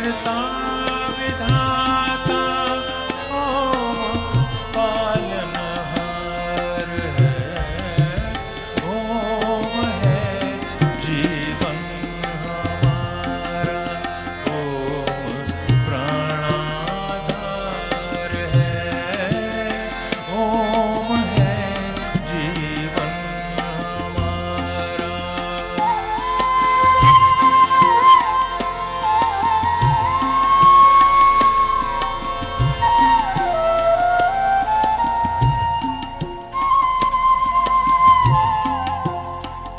करता विधाता ओम पालनहार है। ओम है जीवन हमारा, ओम प्राणाधार है। ओम है जीवन हमारा।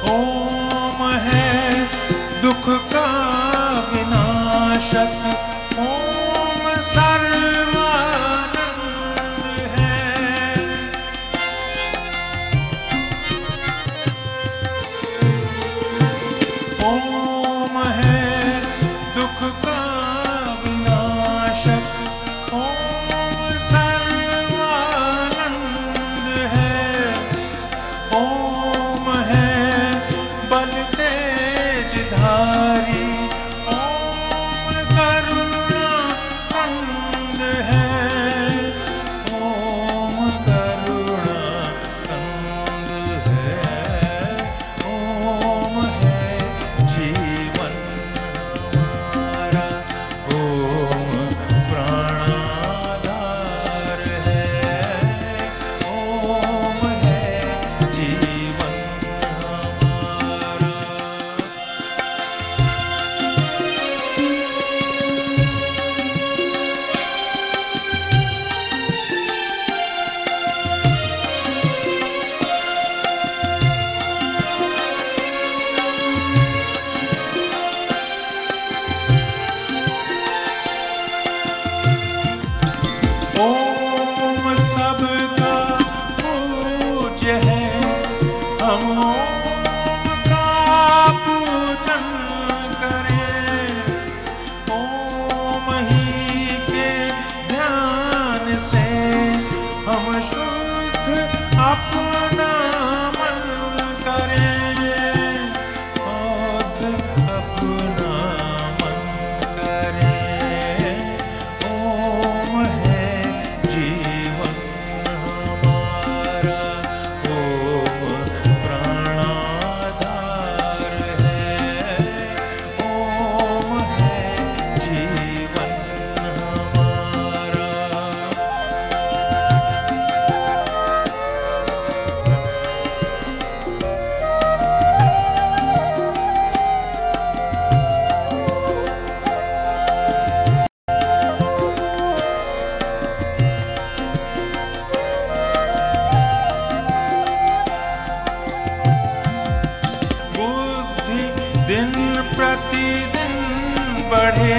ओम है दुख का विनाशक, ओम सर्वानंद है। ओम है दुख का विनाशक, ओम सर्वानंद है। ओम है बल तेज धारी, ओम करुणा कंद है। ओम करुणा कंद है। ओम है जीवन हमारा, ओम प्राणाधार है। ओम है जीवन हमारा। ओम सबका पूज्य है, हम ओम का पूजन करें। ओम ही के ध्यान से हम शुद्ध अपना मन करें। शुद्ध अपना मन करें। ओम है जीवन हमारा, ओम प्राणाधार है। ओम है जीवन हमारा। बुद्धि दिन प्रतिदिन बढ़े,